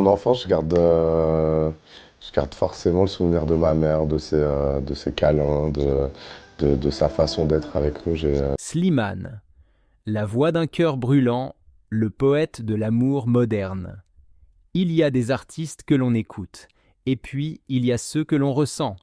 Mon enfance, je garde forcément le souvenir de ma mère, de ses câlins, de sa façon d'être avec nous. Slimane, la voix d'un cœur brûlant, le poète de l'amour moderne. Il y a des artistes que l'on écoute, et puis il y a ceux que l'on ressent.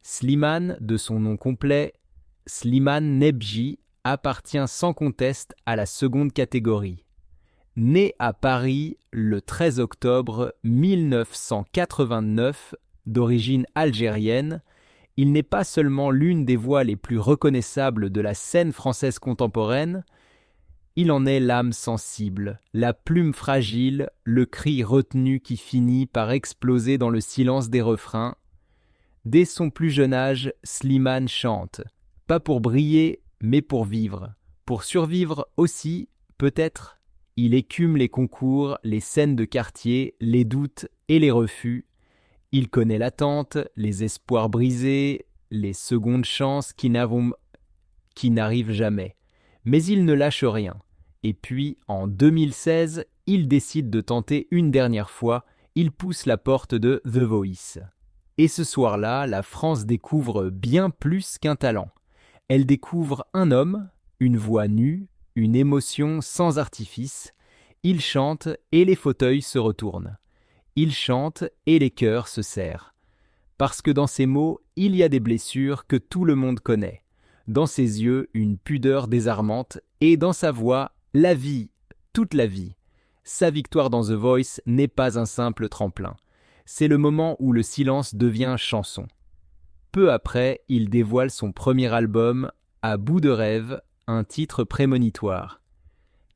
Slimane, de son nom complet, Slimane Nebji, appartient sans conteste à la seconde catégorie. Né à Paris le 13 octobre 1989, d'origine algérienne, il n'est pas seulement l'une des voix les plus reconnaissables de la scène française contemporaine, il en est l'âme sensible, la plume fragile, le cri retenu qui finit par exploser dans le silence des refrains. Dès son plus jeune âge, Slimane chante, pas pour briller, mais pour vivre. Pour survivre aussi, peut-être, il écume les concours, les scènes de quartier, les doutes et les refus. Il connaît l'attente, les espoirs brisés, les secondes chances qui n'arrivent jamais. Mais il ne lâche rien. Et puis, en 2016, il décide de tenter une dernière fois, il pousse la porte de The Voice. Et ce soir-là, la France découvre bien plus qu'un talent. Elle découvre un homme, une voix nue, une émotion sans artifice. Il chante et les fauteuils se retournent. Il chante et les cœurs se serrent. Parce que dans ses mots, il y a des blessures que tout le monde connaît. Dans ses yeux, une pudeur désarmante, et dans sa voix, la vie, toute la vie. Sa victoire dans The Voice n'est pas un simple tremplin. C'est le moment où le silence devient chanson. Peu après, il dévoile son premier album, À bout de rêve, un titre prémonitoire.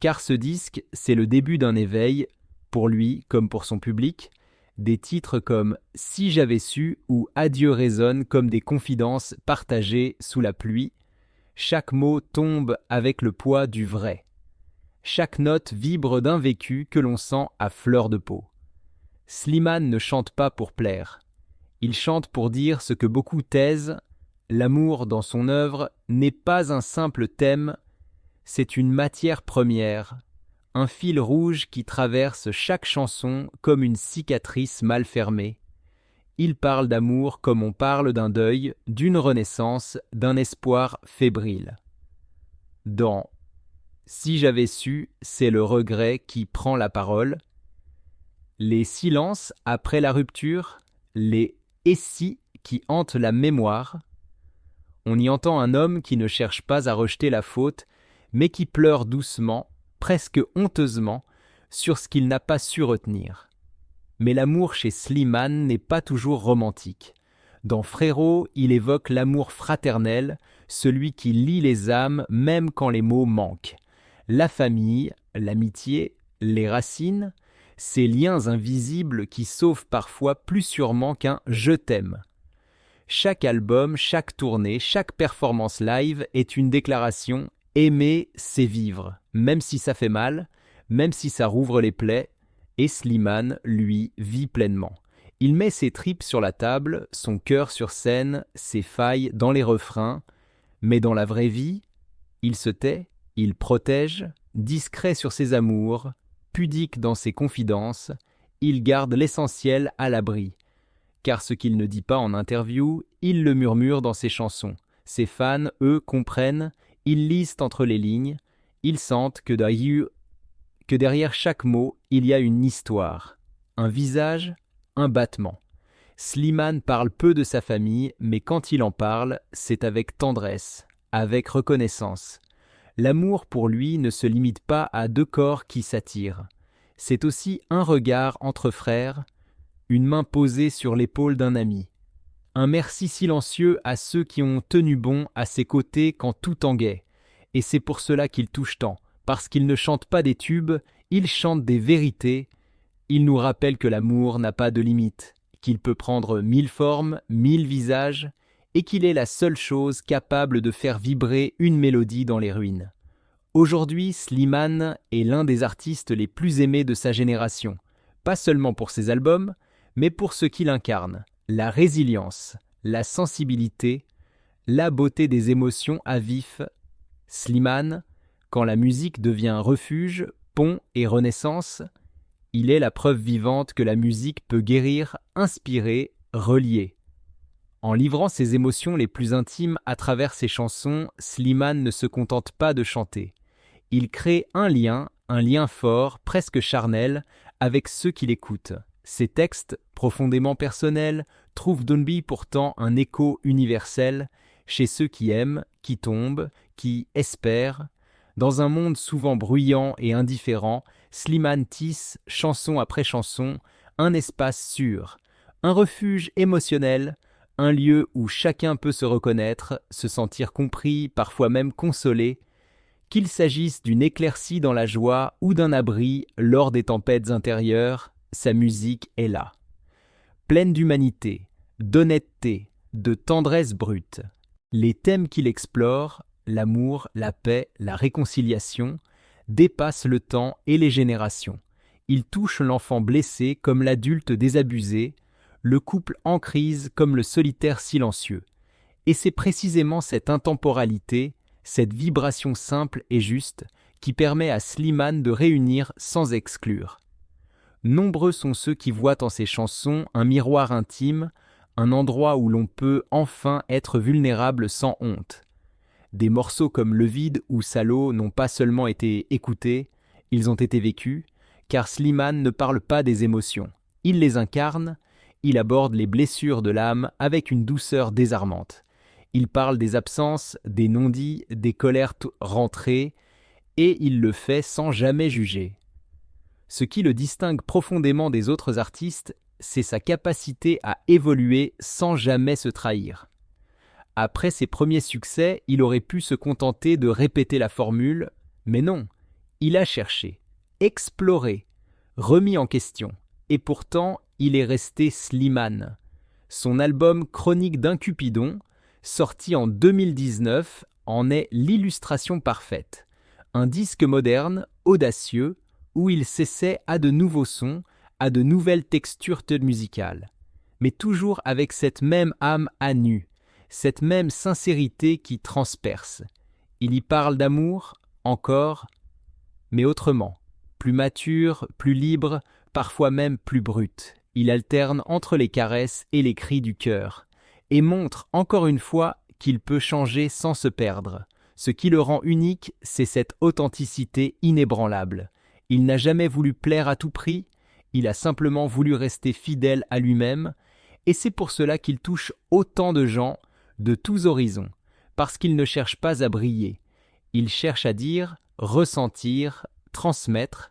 Car ce disque, c'est le début d'un éveil, pour lui comme pour son public. Des titres comme Si j'avais su ou Adieu résonnent comme des confidences partagées sous la pluie. Chaque mot tombe avec le poids du vrai. Chaque note vibre d'un vécu que l'on sent à fleur de peau. Slimane ne chante pas pour plaire. Il chante pour dire ce que beaucoup taisent. L'amour dans son œuvre n'est pas un simple thème, c'est une matière première, un fil rouge qui traverse chaque chanson comme une cicatrice mal fermée. Il parle d'amour comme on parle d'un deuil, d'une renaissance, d'un espoir fébrile. Dans Si j'avais su, c'est le regret qui prend la parole. Les silences après la rupture, les et si qui hantent la mémoire. On y entend un homme qui ne cherche pas à rejeter la faute, mais qui pleure doucement, presque honteusement, sur ce qu'il n'a pas su retenir. Mais l'amour chez Slimane n'est pas toujours romantique. Dans Frérot, il évoque l'amour fraternel, celui qui lie les âmes même quand les mots manquent. La famille, l'amitié, les racines, ces liens invisibles qui sauvent parfois plus sûrement qu'un «je t'aime». Chaque album, chaque tournée, chaque performance live est une déclaration «aimer, c'est vivre», même si ça fait mal, même si ça rouvre les plaies, et Slimane, lui, vit pleinement. Il met ses tripes sur la table, son cœur sur scène, ses failles dans les refrains, mais dans la vraie vie, il se tait, il protège, discret sur ses amours, pudique dans ses confidences, il garde l'essentiel à l'abri. Car ce qu'il ne dit pas en interview, il le murmure dans ses chansons. Ses fans, eux, comprennent, ils lisent entre les lignes, ils sentent que derrière chaque mot, il y a une histoire, un visage, un battement. Slimane parle peu de sa famille, mais quand il en parle, c'est avec tendresse, avec reconnaissance. L'amour pour lui ne se limite pas à deux corps qui s'attirent. C'est aussi un regard entre frères, une main posée sur l'épaule d'un ami. Un merci silencieux à ceux qui ont tenu bon à ses côtés quand tout tanguait. Et c'est pour cela qu'il touche tant, parce qu'il ne chante pas des tubes, il chante des vérités. Il nous rappelle que l'amour n'a pas de limite, qu'il peut prendre 1000 formes, 1000 visages, et qu'il est la seule chose capable de faire vibrer une mélodie dans les ruines. Aujourd'hui, Slimane est l'un des artistes les plus aimés de sa génération, pas seulement pour ses albums, mais pour ce qu'il incarne, la résilience, la sensibilité, la beauté des émotions à vif. Slimane, quand la musique devient refuge, pont et renaissance, Il est la preuve vivante que la musique peut guérir, inspirer, relier. En livrant ses émotions les plus intimes à travers ses chansons, Slimane ne se contente pas de chanter. Il crée un lien fort, presque charnel, avec ceux qui l'écoutent. Ses textes, profondément personnels, trouvent d'Unbi pourtant un écho universel chez ceux qui aiment, qui tombent, qui espèrent. Dans un monde souvent bruyant et indifférent, Slimane tisse, chanson après chanson, un espace sûr, un refuge émotionnel, un lieu où chacun peut se reconnaître, se sentir compris, parfois même consolé, qu'il s'agisse d'une éclaircie dans la joie ou d'un abri lors des tempêtes intérieures, sa musique est là. Pleine d'humanité, d'honnêteté, de tendresse brute. Les thèmes qu'il explore, l'amour, la paix, la réconciliation, dépassent le temps et les générations. Il touche l'enfant blessé comme l'adulte désabusé, le couple en crise comme le solitaire silencieux. Et c'est précisément cette intemporalité, cette vibration simple et juste, qui permet à Slimane de réunir sans exclure. Nombreux sont ceux qui voient en ses chansons un miroir intime, un endroit où l'on peut enfin être vulnérable sans honte. Des morceaux comme Le Vide ou Salaud n'ont pas seulement été écoutés, ils ont été vécus, car Slimane ne parle pas des émotions. Il les incarne, il aborde les blessures de l'âme avec une douceur désarmante. Il parle des absences, des non-dits, des colères rentrées, et il le fait sans jamais juger. Ce qui le distingue profondément des autres artistes, c'est sa capacité à évoluer sans jamais se trahir. Après ses premiers succès, il aurait pu se contenter de répéter la formule, mais non, il a cherché, exploré, remis en question, et pourtant il est resté Slimane. Son album Chronique d'un Cupidon, sorti en 2019, en est l'illustration parfaite. Un disque moderne, audacieux, où il s'essaie à de nouveaux sons, à de nouvelles textures musicales, mais toujours avec cette même âme à nu, cette même sincérité qui transperce. Il y parle d'amour, encore, mais autrement, plus mature, plus libre, parfois même plus brute. Il alterne entre les caresses et les cris du cœur, et montre encore une fois qu'il peut changer sans se perdre. Ce qui le rend unique, c'est cette authenticité inébranlable. Il n'a jamais voulu plaire à tout prix, il a simplement voulu rester fidèle à lui-même, et c'est pour cela qu'il touche autant de gens, de tous horizons, parce qu'il ne cherche pas à briller. Il cherche à dire, ressentir, transmettre.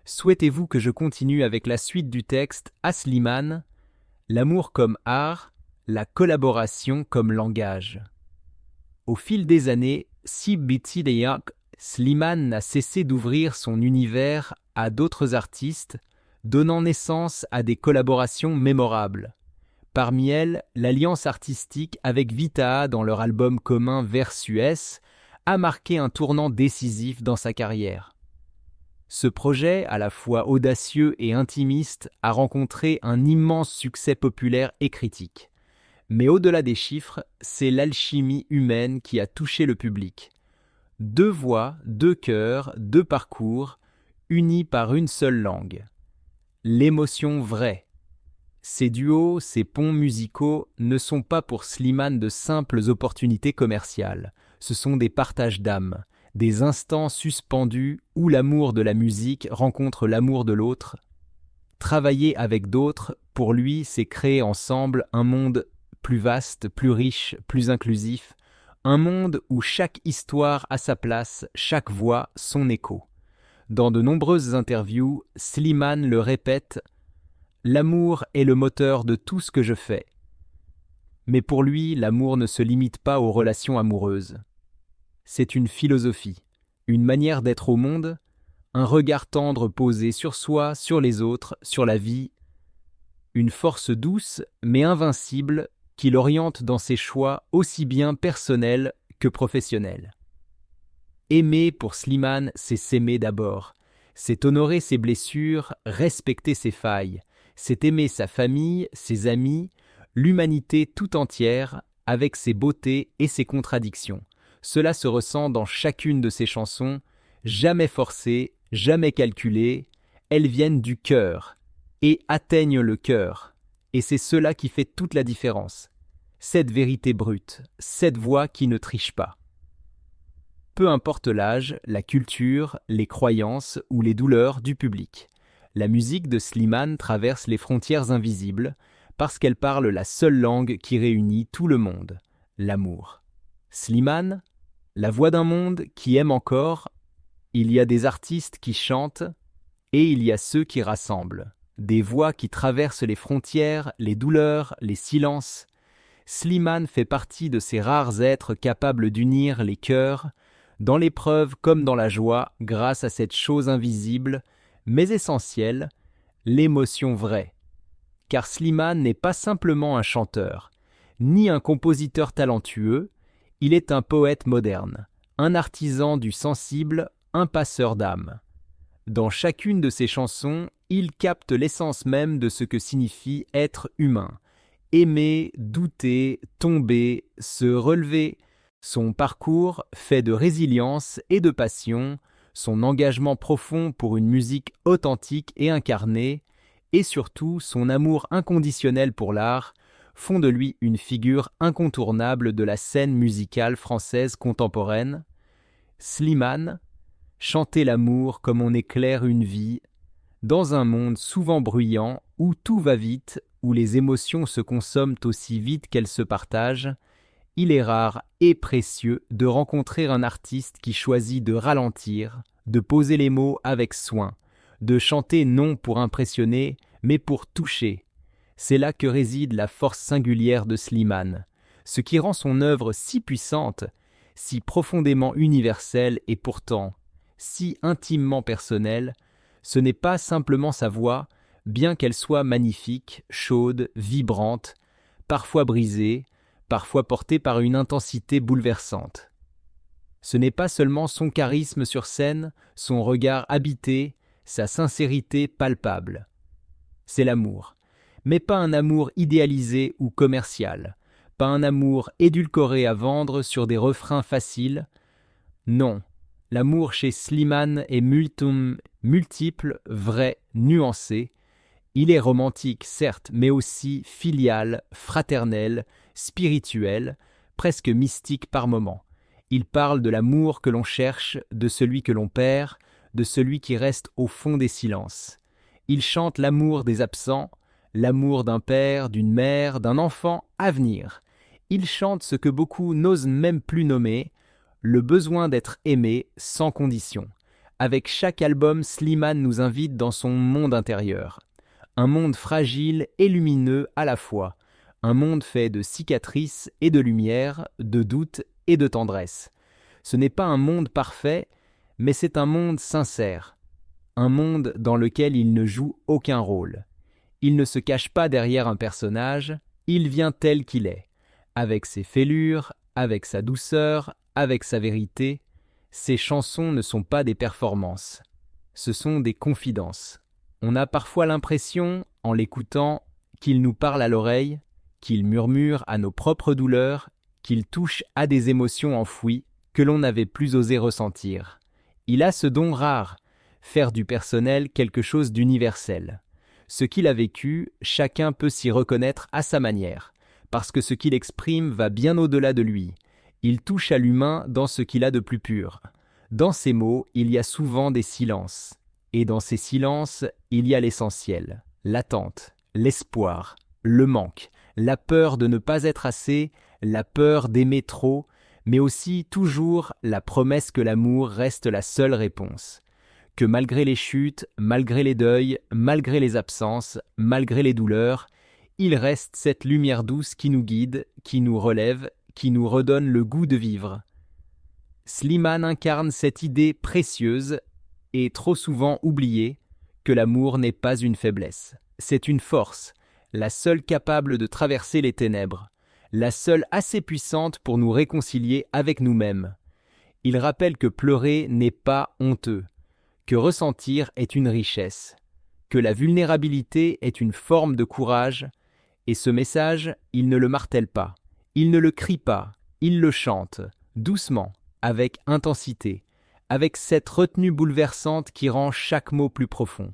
Souhaitez-vous que je continue avec la suite du texte à Slimane, l'amour comme art, la collaboration comme langage. Au fil des années, Slimane n'a cessé d'ouvrir son univers à d'autres artistes, donnant naissance à des collaborations mémorables. Parmi elles, l'alliance artistique avec Vita'a dans leur album commun Versues a marqué un tournant décisif dans sa carrière. Ce projet, à la fois audacieux et intimiste, a rencontré un immense succès populaire et critique. Mais au-delà des chiffres, c'est l'alchimie humaine qui a touché le public. Deux voix, deux cœurs, deux parcours, unis par une seule langue. L'émotion vraie. Ces duos, ces ponts musicaux ne sont pas pour Slimane de simples opportunités commerciales. Ce sont des partages d'âme, des instants suspendus où l'amour de la musique rencontre l'amour de l'autre. Travailler avec d'autres, pour lui, c'est créer ensemble un monde plus vaste, plus riche, plus inclusif, un monde où chaque histoire a sa place, chaque voix son écho. Dans de nombreuses interviews, Slimane le répète: « L'amour est le moteur de tout ce que je fais. » Mais pour lui, l'amour ne se limite pas aux relations amoureuses. C'est une philosophie, une manière d'être au monde, un regard tendre posé sur soi, sur les autres, sur la vie, une force douce mais invincible qui l'oriente dans ses choix aussi bien personnels que professionnels. Aimer pour Slimane, c'est s'aimer d'abord, c'est honorer ses blessures, respecter ses failles, c'est aimer sa famille, ses amis, l'humanité tout entière, avec ses beautés et ses contradictions. Cela se ressent dans chacune de ses chansons, jamais forcées, jamais calculées. elles viennent du cœur et atteignent le cœur. Et c'est cela qui fait toute la différence. Cette vérité brute, cette voix qui ne triche pas. Peu importe l'âge, la culture, les croyances ou les douleurs du public, la musique de Slimane traverse les frontières invisibles parce qu'elle parle la seule langue qui réunit tout le monde, l'amour. Slimane, la voix d'un monde qui aime encore, il y a des artistes qui chantent et il y a ceux qui rassemblent, des voix qui traversent les frontières, les douleurs, les silences. Slimane fait partie de ces rares êtres capables d'unir les cœurs, dans l'épreuve comme dans la joie, grâce à cette chose invisible, mais essentielle, l'émotion vraie. Car Slimane n'est pas simplement un chanteur, ni un compositeur talentueux, il est un poète moderne, un artisan du sensible, un passeur d'âme. Dans chacune de ses chansons, il capte l'essence même de ce que signifie être humain. Aimer, douter, tomber, se relever. Son parcours, fait de résilience et de passion, son engagement profond pour une musique authentique et incarnée, et surtout son amour inconditionnel pour l'art, font de lui une figure incontournable de la scène musicale française contemporaine. Slimane, chanter l'amour comme on éclaire une vie, dans un monde souvent bruyant, où tout va vite, où les émotions se consomment aussi vite qu'elles se partagent, il est rare et précieux de rencontrer un artiste qui choisit de ralentir, de poser les mots avec soin, de chanter non pour impressionner, mais pour toucher. C'est là que réside la force singulière de Slimane, ce qui rend son œuvre si puissante, si profondément universelle et pourtant si intimement personnelle. Ce n'est pas simplement sa voix, bien qu'elle soit magnifique, chaude, vibrante, parfois brisée, parfois portée par une intensité bouleversante. Ce n'est pas seulement son charisme sur scène, son regard habité, sa sincérité palpable. C'est l'amour, mais pas un amour idéalisé ou commercial, pas un amour édulcoré à vendre sur des refrains faciles. Non, l'amour chez Slimane est multiple, vrai, nuancé. Il est romantique, certes, mais aussi filial, fraternel, spirituel, presque mystique par moments. Il parle de l'amour que l'on cherche, de celui que l'on perd, de celui qui reste au fond des silences. Il chante l'amour des absents, l'amour d'un père, d'une mère, d'un enfant à venir. Il chante ce que beaucoup n'osent même plus nommer, le besoin d'être aimé sans condition. Avec chaque album, Slimane nous invite dans son monde intérieur. Un monde fragile et lumineux à la fois. Un monde fait de cicatrices et de lumière, de doutes et de tendresse. Ce n'est pas un monde parfait, mais c'est un monde sincère. Un monde dans lequel il ne joue aucun rôle. Il ne se cache pas derrière un personnage, il vient tel qu'il est. Avec ses fêlures, avec sa douceur, avec sa vérité. Ses chansons ne sont pas des performances. Ce sont des confidences. On a parfois l'impression, en l'écoutant, qu'il nous parle à l'oreille, qu'il murmure à nos propres douleurs, qu'il touche à des émotions enfouies que l'on n'avait plus osé ressentir. Il a ce don rare, faire du personnel quelque chose d'universel. Ce qu'il a vécu, chacun peut s'y reconnaître à sa manière, parce que ce qu'il exprime va bien au-delà de lui. Il touche à l'humain dans ce qu'il a de plus pur. Dans ses mots, il y a souvent des silences. Et dans ces silences, il y a l'essentiel, l'attente, l'espoir, le manque, la peur de ne pas être assez, la peur d'aimer trop, mais aussi toujours la promesse que l'amour reste la seule réponse. Que malgré les chutes, malgré les deuils, malgré les absences, malgré les douleurs, il reste cette lumière douce qui nous guide, qui nous relève, qui nous redonne le goût de vivre. Slimane incarne cette idée précieuse et trop souvent oubliée que l'amour n'est pas une faiblesse. C'est une force, la seule capable de traverser les ténèbres, la seule assez puissante pour nous réconcilier avec nous-mêmes. Il rappelle que pleurer n'est pas honteux, que ressentir est une richesse, que la vulnérabilité est une forme de courage, et ce message, il ne le martèle pas, il ne le crie pas, il le chante, doucement, avec intensité, avec cette retenue bouleversante qui rend chaque mot plus profond.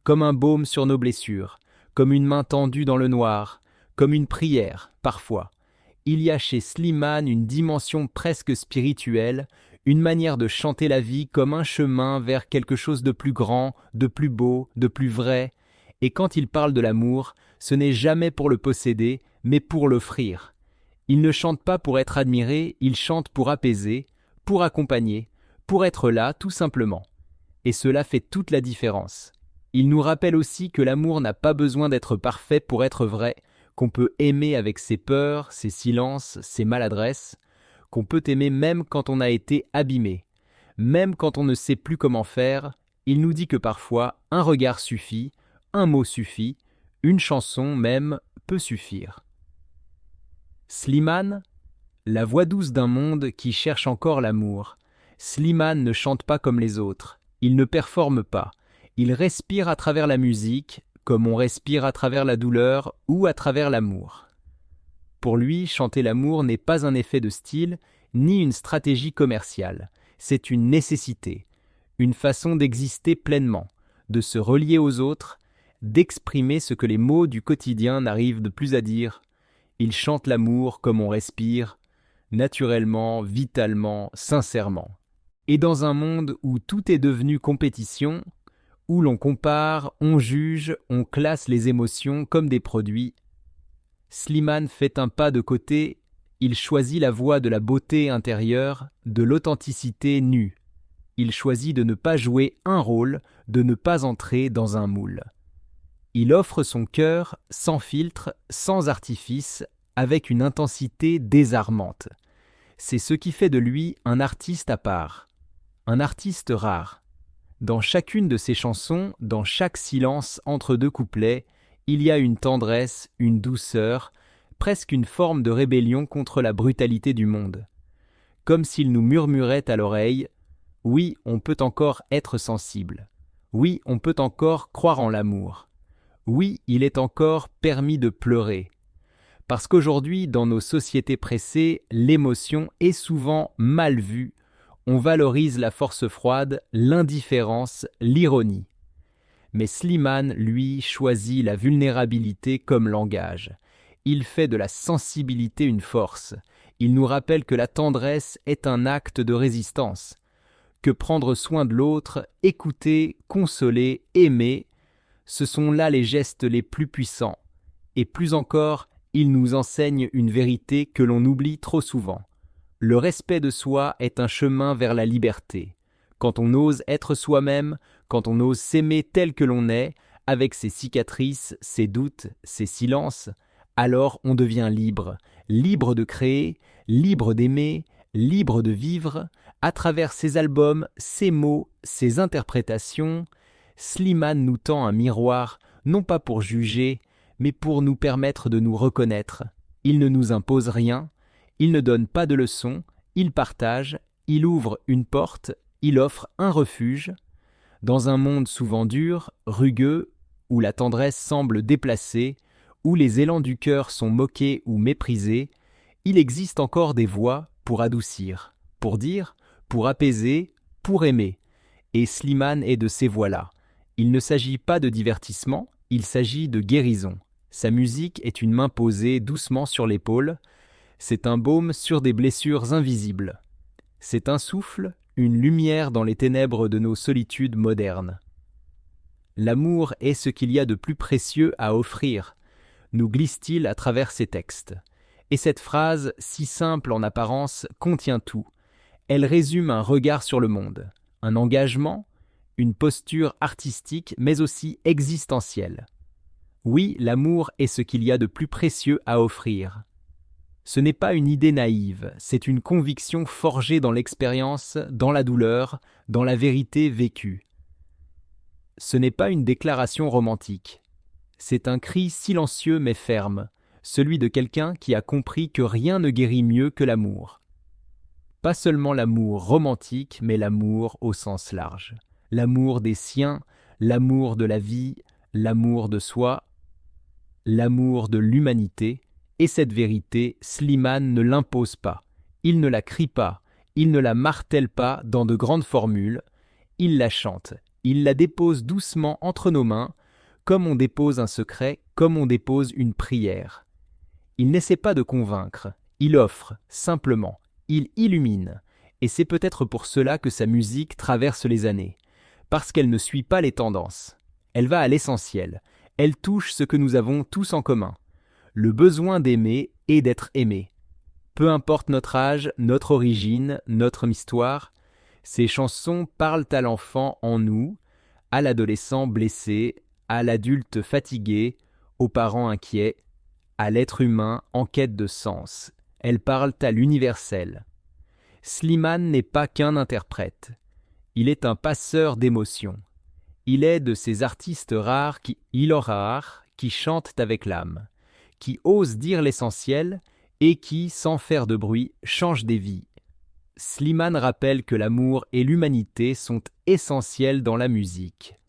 comme un baume sur nos blessures, comme une main tendue dans le noir, comme une prière, parfois. Il y a chez Slimane une dimension presque spirituelle, une manière de chanter la vie comme un chemin vers quelque chose de plus grand, de plus beau, de plus vrai. Et quand il parle de l'amour, ce n'est jamais pour le posséder, mais pour l'offrir. Il ne chante pas pour être admiré, il chante pour apaiser, pour accompagner, pour être là tout simplement. Et cela fait toute la différence. Il nous rappelle aussi que l'amour n'a pas besoin d'être parfait pour être vrai, qu'on peut aimer avec ses peurs, ses silences, ses maladresses, qu'on peut aimer même quand on a été abîmé. Même quand on ne sait plus comment faire, il nous dit que parfois un regard suffit, un mot suffit, une chanson même peut suffire. Slimane, la voix douce d'un monde qui cherche encore l'amour. Slimane ne chante pas comme les autres, il ne performe pas, il respire à travers la musique, comme on respire à travers la douleur ou à travers l'amour. Pour lui, chanter l'amour n'est pas un effet de style, ni une stratégie commerciale, c'est une nécessité, une façon d'exister pleinement, de se relier aux autres, d'exprimer ce que les mots du quotidien n'arrivent de plus à dire. Il chante l'amour comme on respire, naturellement, vitalement, sincèrement. Et dans un monde où tout est devenu compétition, où l'on compare, on juge, on classe les émotions comme des produits, Slimane fait un pas de côté, il choisit la voie de la beauté intérieure, de l'authenticité nue. Il choisit de ne pas jouer un rôle, de ne pas entrer dans un moule. Il offre son cœur sans filtre, sans artifice, avec une intensité désarmante. C'est ce qui fait de lui un artiste à part, un artiste rare. Dans chacune de ses chansons, dans chaque silence entre deux couplets, il y a une tendresse, une douceur, presque une forme de rébellion contre la brutalité du monde. Comme s'il nous murmurait à l'oreille « Oui, on peut encore être sensible. Oui, on peut encore croire en l'amour. Oui, il est encore permis de pleurer. » Parce qu'aujourd'hui, dans nos sociétés pressées, l'émotion est souvent mal vue. On valorise la force froide, l'indifférence, l'ironie. Mais Slimane, lui, choisit la vulnérabilité comme langage. Il fait de la sensibilité une force. Il nous rappelle que la tendresse est un acte de résistance, que prendre soin de l'autre, écouter, consoler, aimer, ce sont là les gestes les plus puissants. Et plus encore, il nous enseigne une vérité que l'on oublie trop souvent. Le respect de soi est un chemin vers la liberté. Quand on ose être soi-même, quand on ose s'aimer tel que l'on est, avec ses cicatrices, ses doutes, ses silences, alors on devient libre, libre de créer, libre d'aimer, libre de vivre, à travers ses albums, ses mots, ses interprétations. Slimane nous tend un miroir, non pas pour juger, mais pour nous permettre de nous reconnaître. Il ne nous impose rien, il ne donne pas de leçons, il partage, il ouvre une porte, il offre un refuge. Dans un monde souvent dur, rugueux, où la tendresse semble déplacée, où les élans du cœur sont moqués ou méprisés, il existe encore des voix pour adoucir, pour dire, pour apaiser, pour aimer. Et Slimane est de ces voix-là. Il ne s'agit pas de divertissement, il s'agit de guérison. Sa musique est une main posée doucement sur l'épaule, c'est un baume sur des blessures invisibles. C'est un souffle, une lumière dans les ténèbres de nos solitudes modernes. L'amour est ce qu'il y a de plus précieux à offrir, nous glisse-t-il à travers ces textes. Et cette phrase, si simple en apparence, contient tout. Elle résume un regard sur le monde, un engagement, une posture artistique, mais aussi existentielle. Oui, l'amour est ce qu'il y a de plus précieux à offrir. Ce n'est pas une idée naïve, c'est une conviction forgée dans l'expérience, dans la douleur, dans la vérité vécue. Ce n'est pas une déclaration romantique. C'est un cri silencieux mais ferme, celui de quelqu'un qui a compris que rien ne guérit mieux que l'amour. Pas seulement l'amour romantique, mais l'amour au sens large. L'amour des siens, l'amour de la vie, l'amour de soi, l'amour de l'humanité. Et cette vérité, Slimane ne l'impose pas, il ne la crie pas, il ne la martèle pas dans de grandes formules, il la chante, Il la dépose doucement entre nos mains, comme on dépose un secret, comme on dépose une prière. Il n'essaie pas de convaincre, il offre, simplement, il illumine, et c'est peut-être pour cela que sa musique traverse les années, parce qu'elle ne suit pas les tendances. Elle va à l'essentiel, elle touche ce que nous avons tous en commun, le besoin d'aimer et d'être aimé. Peu importe notre âge, notre origine, notre histoire, ces chansons parlent à l'enfant en nous, à l'adolescent blessé, à l'adulte fatigué, aux parents inquiets, à l'être humain en quête de sens. Elles parlent à l'universel. Slimane n'est pas qu'un interprète. Il est un passeur d'émotions. Il est de ces artistes rares qui chantent avec l'âme, qui osent dire l'essentiel et qui, sans faire de bruit, changent des vies. Slimane rappelle que l'amour et l'humanité sont essentiels dans la musique.